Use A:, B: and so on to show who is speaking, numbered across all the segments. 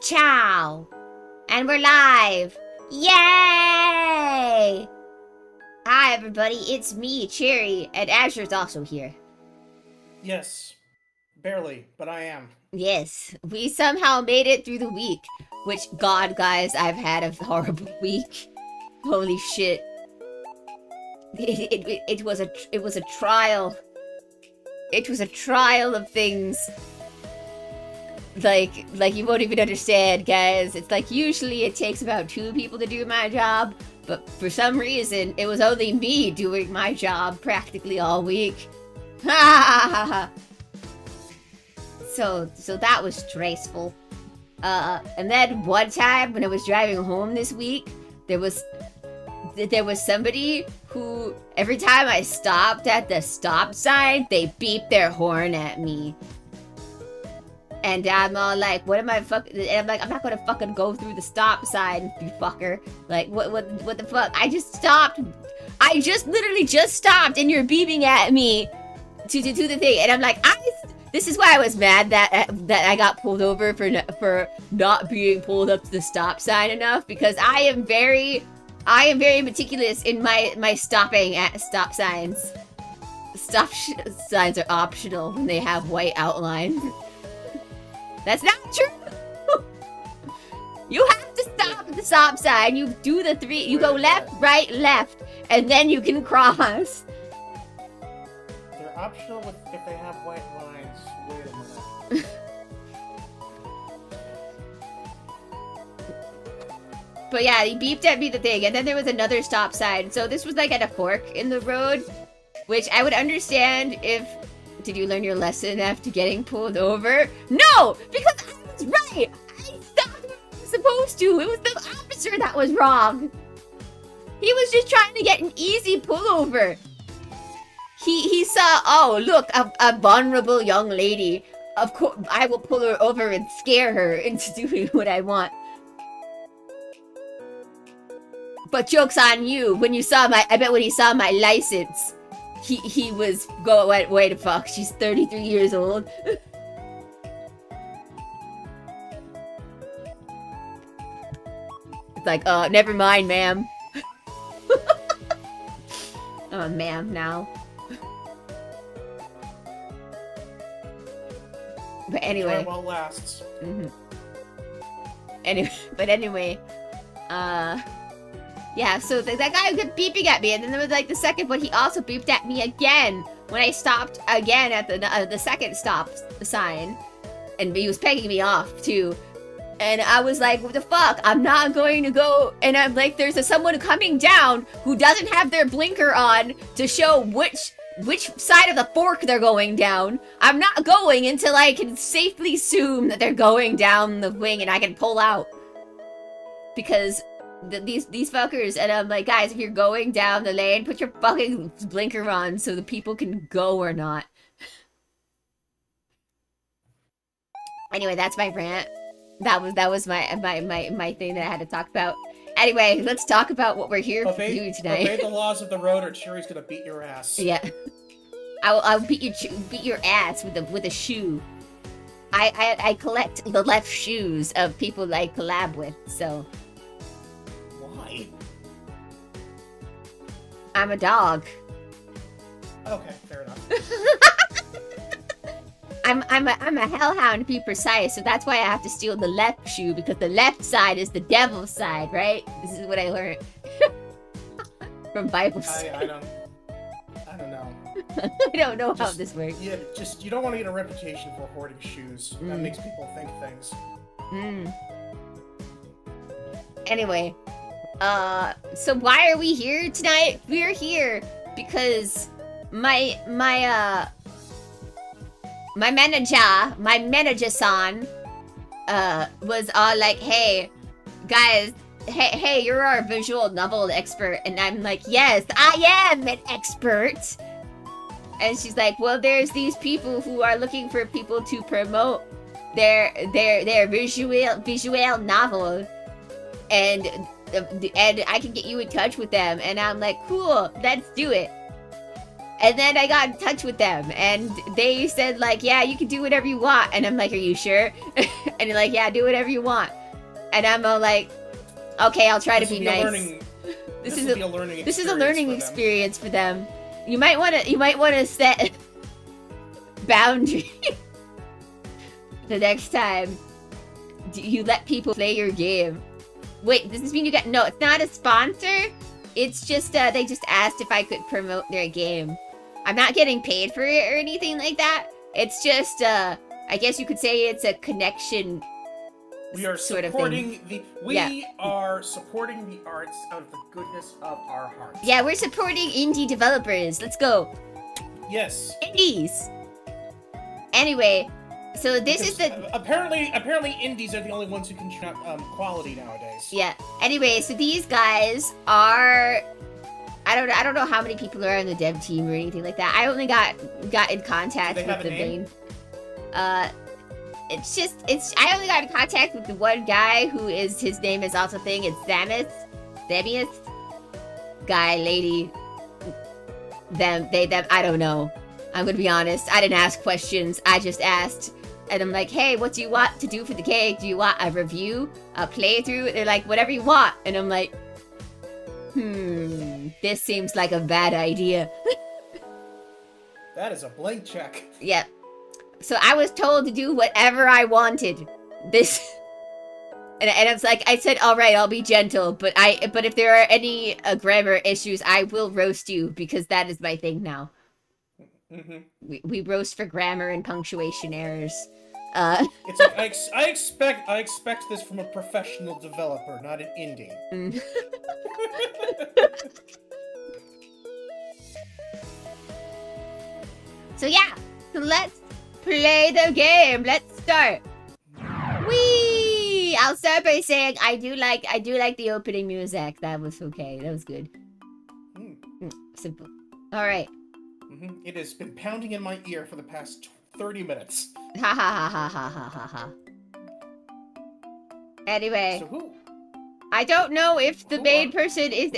A: Ciao! And we're live! Yay! Hi everybody, it's me, Cherri, and Azure's also here.
B: Yes. Barely, but I am.
A: Yes, we somehow made it through the week. Which, God, guys, I've had a horrible week. Holy shit. It was a trial. It was a trial of things. Like you won't even understand, guys. It's like usually it takes about 2 people to do my job, but for some reason it was only me doing my job practically all week. So that was stressful. And then one time when I was driving home this week, there was somebody who every time I stopped at the stop sign, they beeped their horn at me. And I'm all like, what am I fucking... And I'm like, I'm not gonna fucking go through the stop sign, you fucker. Like, what the fuck? I just stopped. I just literally just stopped and you're beeping at me to do the thing. And I'm like, this is why I was mad that I got pulled over for not being pulled up to the stop sign enough. Because I am very meticulous in my stopping at stop signs. Stop signs are optional when they have white outline. That's not true! You have to stop at the stop sign. You do the 3. You go left, right, left, and then you can cross.
B: They're optional if they have white lines. Wait a minute.
A: But yeah, he beeped at me the thing, and then there was another stop sign. So this was like at a fork in the road, which I would understand if... Did you learn your lesson after getting pulled over? No! Because I was right! I stopped when I was supposed to! It was the officer that was wrong! He was just trying to get an easy pullover. He saw, oh, look, a vulnerable young lady. Of course, I will pull her over and scare her into doing what I want. But joke's on you. When you saw I bet when he saw my license, he was wait the fuck, she's 33 years old. It's like, never mind, ma'am. I'm a ma'am now. But anyway.
B: Joy well lasts.
A: Mm-hmm. Anyway, yeah, so that guy kept beeping at me, and then there was like the second one, he also beeped at me again when I stopped again at the second stop sign, and he was pegging me off too. And I was like, what the fuck? I'm not going to go. And I'm like, there's someone coming down who doesn't have their blinker on to show which side of the fork they're going down. I'm not going until I can safely assume that they're going down the wing and I can pull out. Because these fuckers, and I'm like, guys, if you're going down the lane, put your fucking blinker on so the people can go or not. Anyway, that's my rant. That was my thing that I had to talk about. Anyway, let's talk about what we're here to do tonight.
B: Obey the laws of the road, or Cherri's gonna beat your ass.
A: Yeah, I'll beat your ass with a shoe. I collect the left shoes of people I collab with, so.
B: Why?
A: I'm a dog.
B: Okay, fair enough.
A: I'm a hellhound to be precise, so that's why I have to steal the left shoe, because the left side is the devil's side, right? This is what I learned from Bible study.
B: I don't know.
A: I don't know how this works.
B: Yeah, you don't want to get a reputation for hoarding shoes. That makes people think things.
A: Anyway, so why are we here tonight? We're here because my manager-san, was all like, hey, guys, hey, you're our visual novel expert. And I'm like, yes, I am an expert. And she's like, well, there's these people who are looking for people to promote their visual novel. And I can get you in touch with them. And I'm like, cool, let's do it. And then I got in touch with them, and they said, like, yeah, you can do whatever you want. And I'm like, are you sure? And they're like, yeah, do whatever you want. And I'm all like, okay, I'll try to be nice. This is a learning experience for them. You might want to set boundaries the next time you let people play your game. Wait, does this mean you got... No, it's not a sponsor. It's just, they just asked if I could promote their game. I'm not getting paid for it or anything like that. It's just, I guess you could say it's a connection.
B: We are supporting are supporting the arts out of the goodness of our hearts.
A: Yeah, we're supporting indie developers. Let's go.
B: Yes.
A: Indies. Anyway, so this is the...
B: Apparently indies are the only ones who can shout quality nowadays.
A: Yeah. Anyway, so these guys are... I don't know how many people are on the dev team or anything like that. I only got in contact with the main... I only got in contact with the one guy who is... His name is also thing. It's Themius. Guy, lady. Them, they, them. I don't know. I'm gonna be honest. I didn't ask questions. I just asked. And I'm like, hey, what do you want to do for the cake? Do you want a review? A playthrough? They're like, whatever you want. And I'm like, this seems like a bad idea.
B: That is a blank check.
A: Yep. So I was told to do whatever I wanted. This... And I was like, I said, all right, I'll be gentle. But if there are any grammar issues, I will roast you. Because that is my thing now. Mm-hmm. We roast for grammar and punctuation errors.
B: It's like I expect this from a professional developer, not an indie.
A: So yeah, let's play the game. Let's start. Whee! I'll start by saying I do like the opening music. That was okay. That was good. Simple. All right.
B: It has been pounding in my ear for the past 30 minutes.
A: Ha ha ha ha ha ha ha ha. Anyway.
B: So who?
A: I don't know if the main person is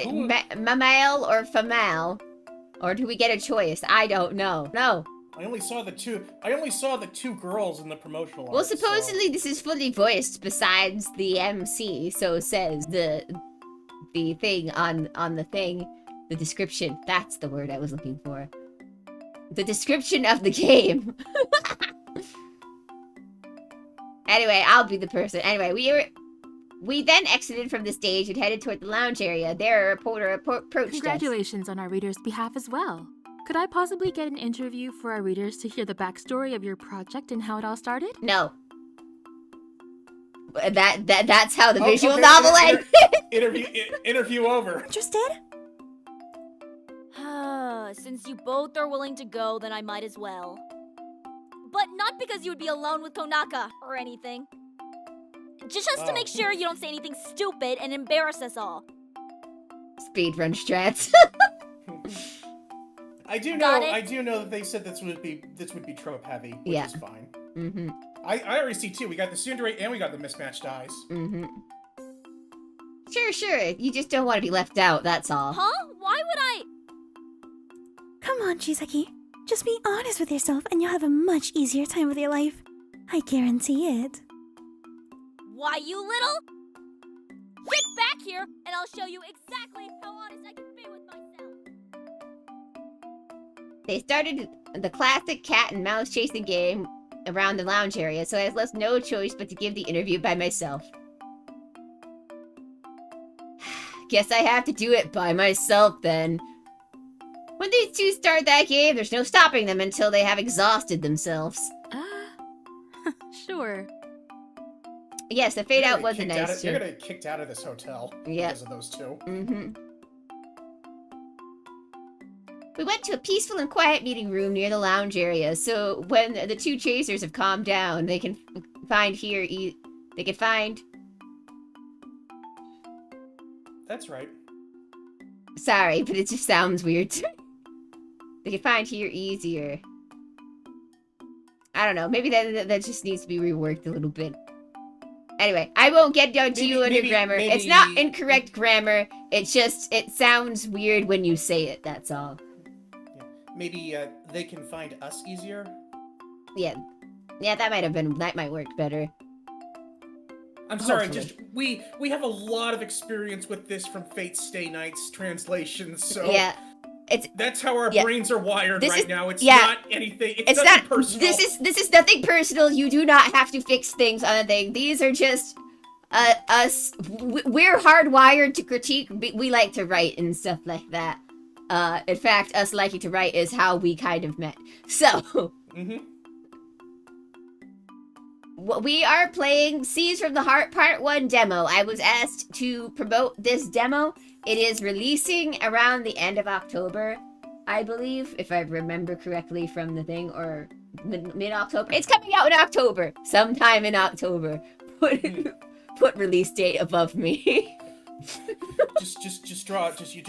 A: male or female. Or do we get a choice? I don't know. No.
B: I only saw the two girls in the promotional art.
A: Well, supposedly this is fully voiced besides the MC, so says the thing on the thing. The description. That's the word I was looking for. The description of the game. Anyway, I'll be the person. Anyway, we then exited from the stage and headed toward the lounge area. There, a reporter approached us.
C: Congratulations on our readers' behalf as well. Could I possibly get an interview for our readers to hear the backstory of your project and how it all started?
A: No. That's how the visual novel ends.
B: Interview over.
D: Interested? Since you both are willing to go, then I might as well. But not because you would be alone with Konaka or anything. Just to make sure you don't say anything stupid and embarrass us all.
A: Speedrun strats.
B: I do know that they said this would be trope heavy, which is fine.
A: Mm-hmm.
B: I already see two. We got the tsundere and we got the mismatched eyes.
A: Mm-hmm. Sure. You just don't want to be left out, that's all.
D: Huh? Why would I?
E: Come on, Chisaki. Just be honest with yourself and you'll have a much easier time with your life. I guarantee it.
D: Why, you little? Get back here and I'll show you exactly how honest I can be with myself.
A: They started the classic cat and mouse chasing game around the lounge area, so I had left no choice but to give the interview by myself. Guess I have to do it by myself then. When these two start that game, there's no stopping them until they have exhausted themselves.
C: Sure.
A: Yes, the fade out wasn't nice too.
B: You're gonna get kicked out of this hotel because of those two.
A: Mm-hmm. We went to a peaceful and quiet meeting room near the lounge area, so when the two chasers have calmed down, they can find here. They can find.
B: That's right.
A: Sorry, but it just sounds weird. They can find here easier. I don't know. Maybe that just needs to be reworked a little bit. Anyway, I won't get down to you under grammar. It's not incorrect grammar. It's just, it sounds weird when you say it, that's all.
B: maybe they can find us easier.
A: Yeah, that might work better.
B: I'm sorry,
A: Hopefully.
B: just we have a lot of experience with this from Fate Stay Night's translations, so
A: Yeah,
B: that's how our
A: yeah.
B: brains are wired
A: This
B: right
A: is-
B: now. It's
A: yeah.
B: not anything. It's
A: not
B: nothing personal.
A: This is nothing personal. You do not have to fix things on a thing. These are just us. We're hardwired to critique. We like to write and stuff like that. In fact, us liking to write is how we kind of met. So. We are playing Seas from the Heart Part 1 demo. I was asked to promote this demo. It is releasing around the end of October, I believe, if I remember correctly from the thing, or mid-October. It's coming out in October, sometime in October. Put release date above me.
B: Just draw. You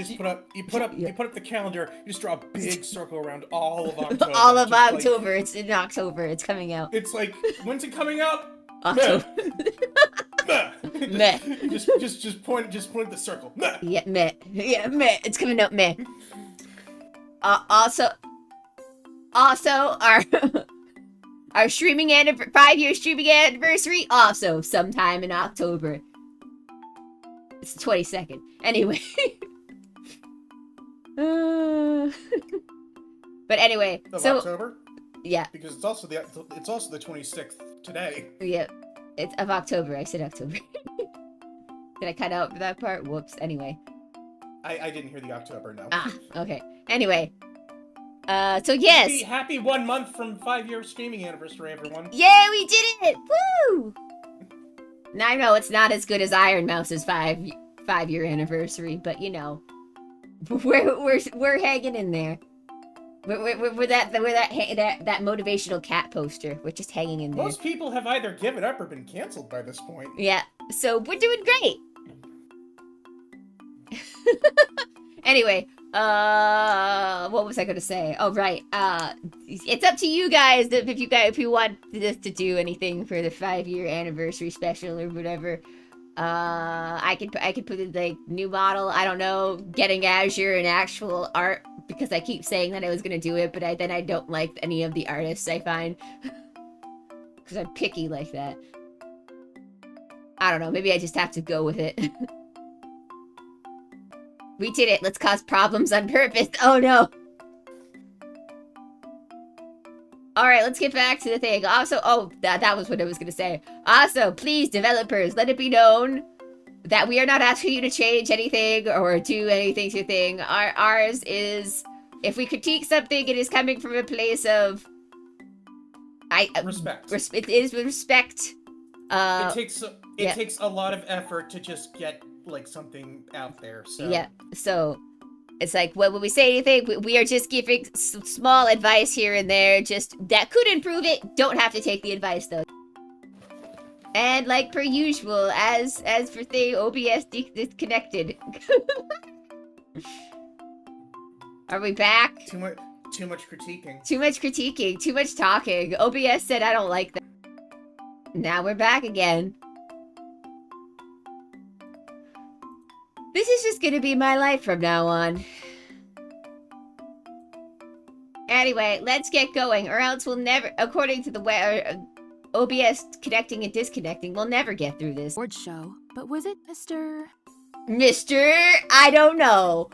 B: put up the calendar. You just draw a big circle around all of October.
A: All of
B: just
A: October. It's in October. It's coming out.
B: It's like, when's it coming out?
A: October. Meh.
B: Just point at the circle. Meh.
A: Yeah, meh. Yeah, meh. It's coming out meh. Also, our streaming 5-year streaming anniversary, also sometime in October. It's the 22nd. Anyway. But anyway,
B: Of
A: so
B: October?
A: yeah.
B: Because it's also the 26th today.
A: Yeah. It's of October. I said October. Did I cut out for that part? Whoops. Anyway.
B: I didn't hear the October, no.
A: Ah, okay. Anyway. So yes.
B: Happy 1 month from 5-year streaming anniversary, everyone.
A: Yeah, we did it! Woo! Now I know it's not as good as Iron Mouse's 5-year anniversary, but you know, we're hanging in there. We're that motivational cat poster. We're just hanging in there.
B: Most people have either given up or been canceled by this point.
A: Yeah, so we're doing great. Anyway, what was I gonna say? Oh right, it's up to you guys if you want this to do anything for the 5-year anniversary special or whatever. I could put in like new model. I don't know, getting Azure and actual art, because I keep saying that I was gonna do it, but then I don't like any of the artists I find, because I'm picky like that. I don't know. Maybe I just have to go with it. We did it. Let's cause problems on purpose. Oh no. Alright, let's get back to the thing. Also, that was what I was gonna say. Also, please, developers, let it be known that we are not asking you to change anything or do anything to your thing. Ours is, if we critique something, it is coming from a place of
B: Respect.
A: It is with respect.
B: It takes a lot of effort to just get like something out there. So
A: yeah, so it's like, when we say anything, we are just giving some small advice here and there, just that could improve it. Don't have to take the advice though. And like per usual, as for the OBS disconnected. Are we back?
B: Too much critiquing.
A: Too much critiquing. Too much talking. OBS said I don't like that. Now we're back again. This is just gonna be my life from now on. Anyway, let's get going, or else we'll never, according to the OBS connecting and disconnecting, we'll never get through this.
C: Award show, but was it Mr.
A: I don't know.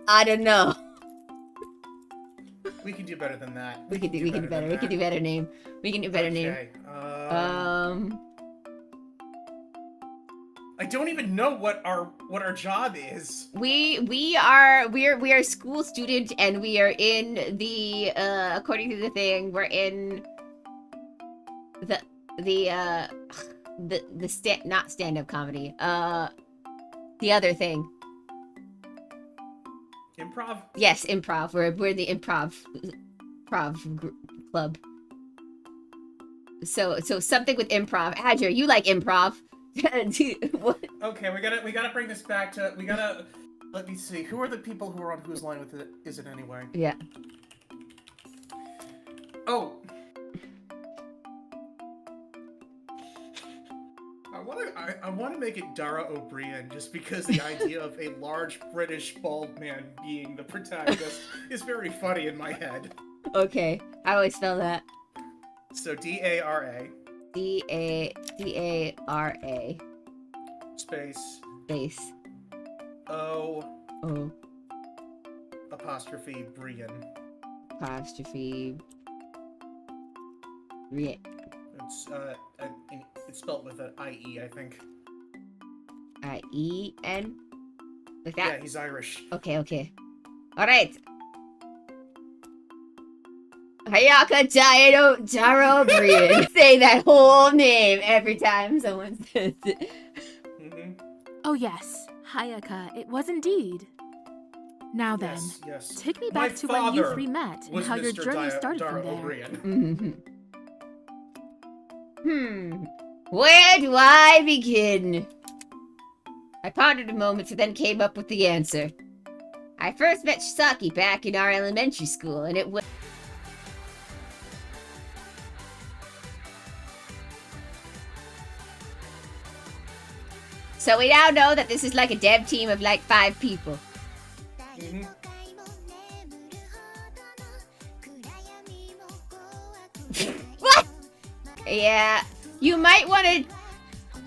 A: I don't know.
B: We can do better than that.
A: We can do better. We can do better name. We can do better name.
B: I don't even know what our job is.
A: We are a school student, and we are in the according to the thing, we're in not stand-up comedy. The other thing.
B: Improv?
A: Yes, improv. We're the improv club. So something with improv. Azure, you like improv. What?
B: Okay, we gotta bring this back to, let me see, who are the people who are on Whose Line with It Is It Anyway?
A: Yeah.
B: Oh, I want to make it Dara O'Brien just because the idea of a large British bald man being the protagonist is very funny in my head.
A: Okay, I always spell that.
B: So D-A-R-A.
A: D-A-R-A.
B: Space.
A: Space.
B: O.
A: O.
B: Apostrophe Brian.
A: Apostrophe. Brian.
B: It's spelled with an I-E, I think.
A: I-E-N? Like that?
B: Yeah, he's Irish.
A: Okay. Alright. Hayaka Dara O'Brien. Say that whole name every time someone says it.
C: Oh yes, Hayaka, it was indeed. Now then,
B: Yes.
C: take me back to when you three met and how your journey started
B: Dara
C: from there.
B: O'Brien.
A: Where do I begin? I pondered a moment and then came up with the answer. I first met Shisaki back in our elementary school, and it was... So we now know that this is like a dev team of like 5 people. What? Yeah, you might want to...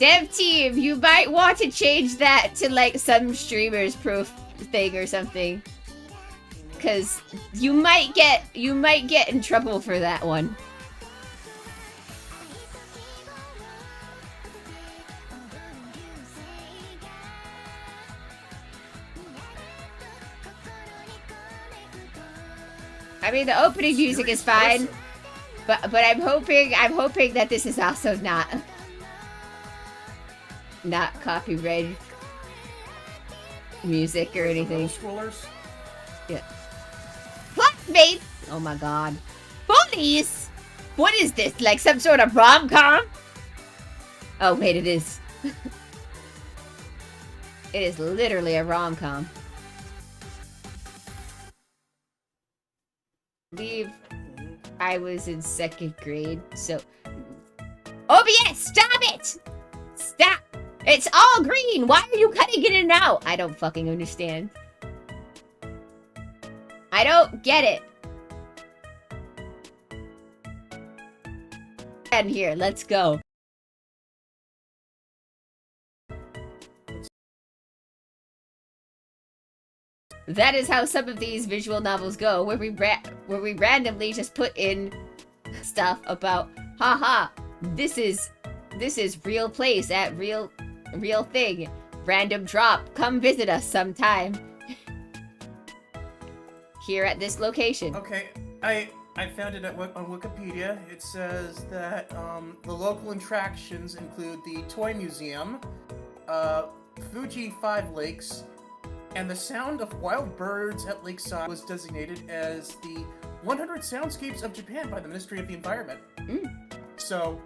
A: Dev team, you might want to change that to like some streamer's proof thing or something. Cause you might get in trouble for that one. I mean, the opening music is fine, but I'm hoping that this is also not copyrighted music or anything. Yeah. Flatmates! Oh my god. Bullies! What is this? Like some sort of rom-com? Oh wait, it is. It is literally a rom-com. I believe I was in 2nd grade, so... OBS, stop it! Stop! It's all green! Why are you cutting it in and out? I don't fucking understand. I don't get it. And here, let's go. That is how some of these visual novels go, where we randomly just put in stuff about, haha, this is real place at real thing. Random drop. Come visit us sometime. Here at this location.
B: Okay, I found it on Wikipedia. It says that the local attractions include the Toy Museum, Fuji 5 Lakes, and the sound of wild birds at Lakeside was designated as the 100 Soundscapes of Japan by the Ministry of the Environment. So,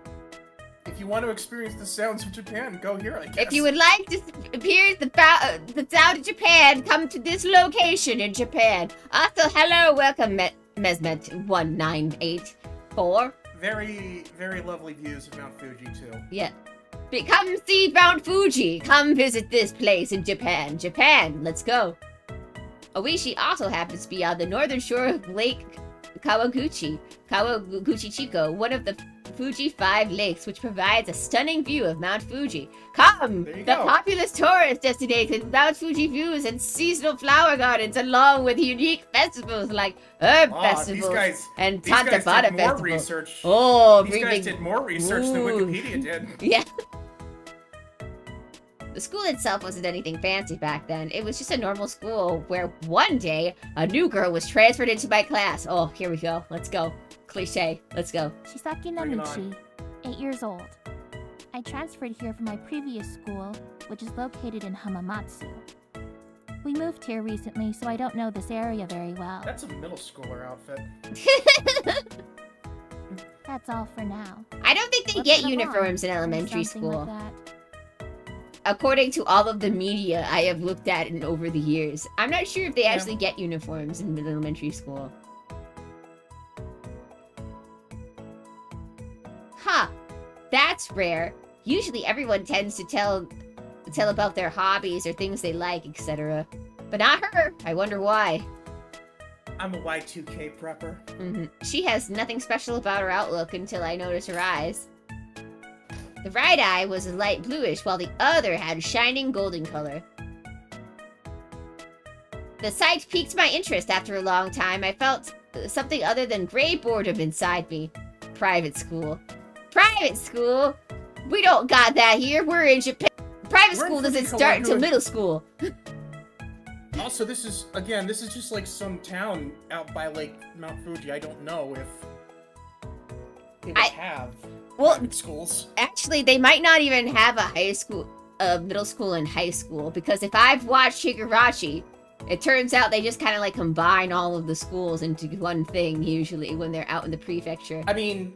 B: if you want to experience the sounds of Japan, go here, I guess.
A: If you would like to experience the sound of Japan, come to this location in Japan. Also, hello, welcome, Mesmet1984.
B: Very, very lovely views of Mount Fuji, too.
A: Yeah. Come see Mount Fuji. Come visit this place in Japan. Japan, let's go. Oishi also happens to be on the northern shore of Lake Kawaguchi Chico, one of the Fuji 5 lakes, which provides a stunning view of Mount Fuji. Come! The populous tourist destination with Mount Fuji views and seasonal flower gardens, along with unique festivals like herb festivals and Tantabata festival. Oh,
B: these guys did more research than Wikipedia did.
A: Yeah. The school itself wasn't anything fancy back then. It was just a normal school where one day a new girl was transferred into my class. Oh, here we go. Let's go. Cliche. Let's go.
F: Shisaki Namichi, 8 years old. I transferred here from my previous school, which is located in Hamamatsu. We moved here recently, so I don't know this area very well.
B: That's a middle schooler outfit.
F: That's all for now.
A: I don't think they get uniforms in elementary school. According to all of the media I have looked at over the years, I'm not sure if they actually get uniforms in elementary school. Huh. That's rare. Usually everyone tends to tell about their hobbies or things they like, etc. But not her. I wonder why.
B: I'm a Y2K prepper.
A: She has nothing special about her outlook until I notice her eyes. The right eye was a light bluish, while the other had shining golden color. The sight piqued my interest after a long time. I felt something other than gray boredom inside me. Private school. Private school? We don't got that here. We're in Japan. Private school doesn't start until middle school.
B: Also, this is just like some town out by like Mount Fuji. I don't know if they would have private schools.
A: Actually, they might not even have a middle school and high school, because if I've watched Higurashi, it turns out they just kind of like combine all of the schools into one thing usually when they're out in the prefecture.
B: I mean,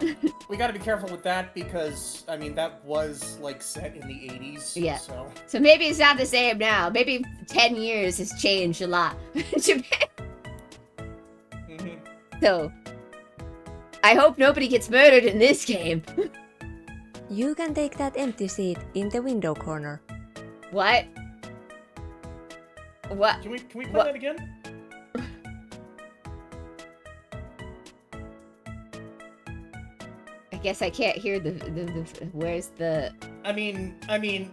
B: we gotta be careful with that because, I mean, that was like set in the 80s.
A: Yeah.
B: So
A: maybe it's not the same now. Maybe 10 years has changed a lot. Japan. So, I hope nobody gets murdered in this game.
G: You can take that empty seat in the window corner.
A: What? What?
B: Can we play that again?
A: I guess I can't hear the where's the...
B: I mean,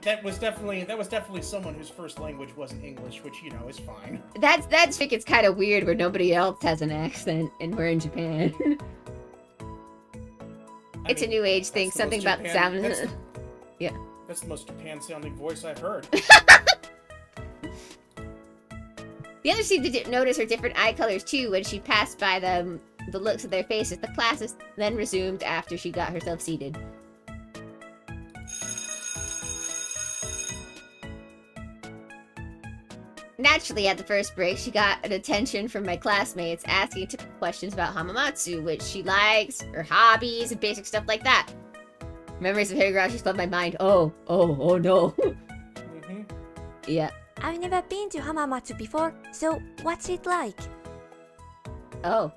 B: that was definitely someone whose first language wasn't English, which, you know, is fine.
A: That's think it's kind of weird where nobody else has an accent and we're in Japan. It's a new age thing, something about the sound. Yeah.
B: That's the most Japan-sounding voice I've heard.
A: The others seemed to notice her different eye colors too when she passed by them, the looks of their faces. The classes then resumed after she got herself seated. Naturally, at the first break, she got an attention from my classmates asking typical questions about Hamamatsu, which she likes, her hobbies, and basic stuff like that. Memories of Higurashi flood my mind. Oh no. Yeah.
G: I've never been to Hamamatsu before, so what's it like?
A: Oh.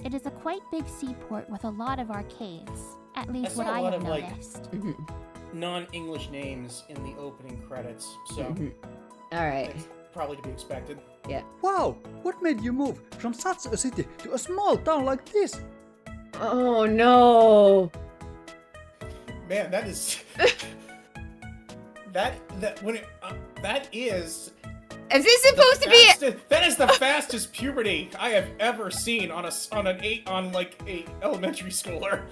F: It is a quite big seaport with a lot of arcades. At least
B: saw
F: what
B: a
F: I
B: lot
F: have
B: of, like,
F: noticed.
B: non-English names in the opening credits, so
A: Alright.
B: it's probably to be expected.
A: Yeah.
H: Wow, what made you move from such a city to a small town like this?
A: Oh no.
B: Man, that is that is.
A: Is this supposed to be?
B: That is the fastest puberty I have ever seen on a elementary schooler.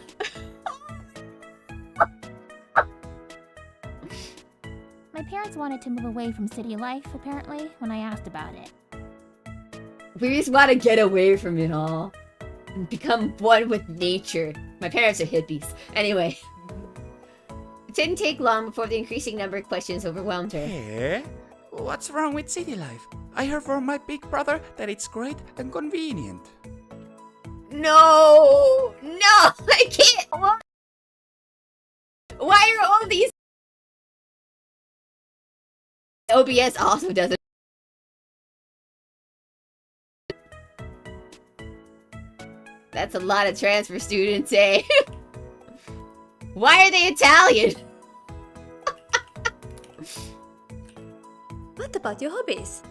F: My parents wanted to move away from city life, apparently, when I asked about it.
A: We just want to get away from it all and become one with nature. My parents are hippies. Anyway. It didn't take long before the increasing number of questions overwhelmed her.
I: Hey, what's wrong with city life? I heard from my big brother that it's great and convenient.
A: No! I can't! Why are all these... OBS also doesn't... That's a lot of transfer students, eh? Why are they Italian?
J: What about your hobbies?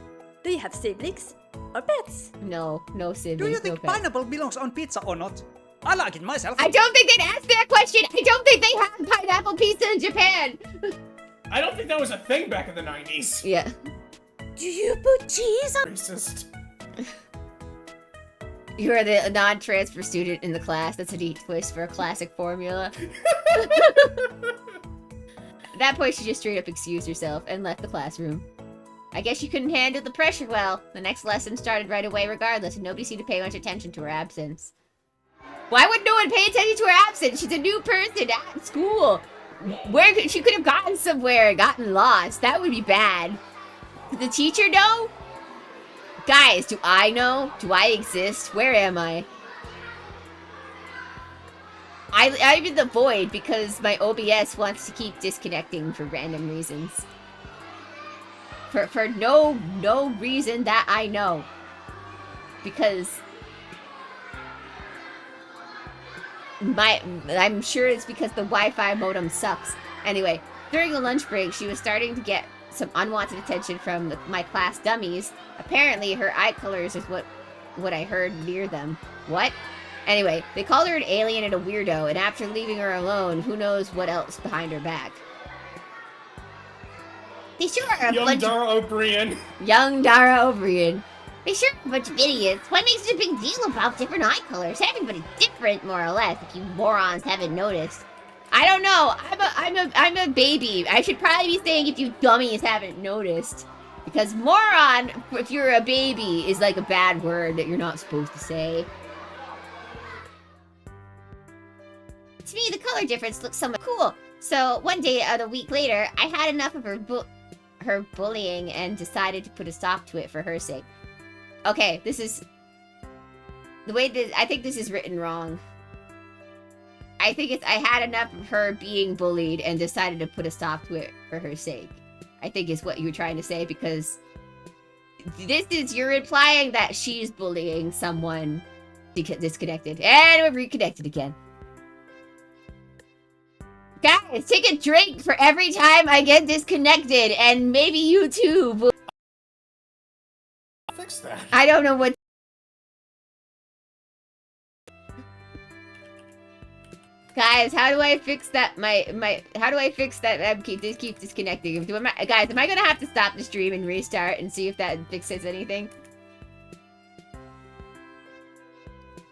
J: Do you have siblings or pets?
A: No siblings.
H: Do you think
A: no pets.
H: pineapple belongs on pizza or not? I like it myself.
A: I don't think they'd ask that question. I don't think they have pineapple pizza in Japan.
B: I don't think that was a thing back in the 90s.
A: Yeah.
J: Do you put cheese on?
B: Racist.
A: You're the non-transfer student in the class. That's a neat twist for a classic formula. At that point, she just straight up excused herself and left the classroom. I guess she couldn't handle the pressure well. The next lesson started right away regardless, and nobody seemed to pay much attention to her absence. Why would no one pay attention to her absence? She's a new person at school. She could have gotten somewhere, gotten lost. That would be bad. Did the teacher know? Guys, do I know? Do I exist? Where am I? I'm in the void because my OBS wants to keep disconnecting for random reasons. For no reason that I know. Because I'm sure it's because the Wi-Fi modem sucks. Anyway, during the lunch break, she was starting to get some unwanted attention from my class dummies. Apparently, her eye colors is what I heard near them. What? Anyway, they called her an alien and a weirdo, and after leaving her alone, who knows what else behind her back. They sure are a bunch
B: Dara O'Brien.
A: Young Dara O'Brien. They sure are a bunch of idiots. What makes it a big deal about different eye colors? Everybody's different, more or less, if you morons haven't noticed. I don't know. I'm a baby. I should probably be saying if you dummies haven't noticed. Because moron, if you're a baby, is like a bad word that you're not supposed to say. To me, the color difference looks somewhat cool. So one day, a week later, I had enough of her bullying and decided to put a stop to it for her sake. Okay, this is... The way this... I think this is written wrong. I think it's... I had enough of her being bullied and decided to put a stop to it for her sake. I think is what you were trying to say, because... This is... You're implying that she's bullying someone disconnected. And we're reconnected again. Guys, take a drink for every time I get disconnected, and maybe you too will...
B: Fix that.
A: I don't know what... Guys, how do I fix that? How do I fix that? This keeps disconnecting. Guys, am I gonna have to stop the stream and restart and see if that fixes anything?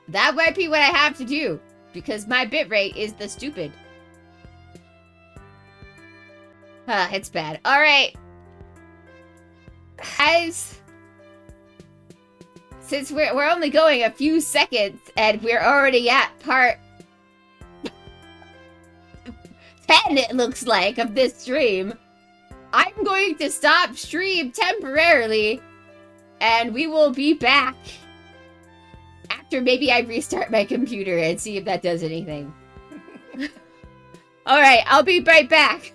A: That might be what I have to do, because my bitrate is the stupid. It's bad. Alright. Guys. Since we're only going a few seconds, and we're already at part 10, it looks like, of this stream, I'm going to stop stream temporarily, and we will be back after maybe I restart my computer and see if that does anything. Alright, I'll be right back.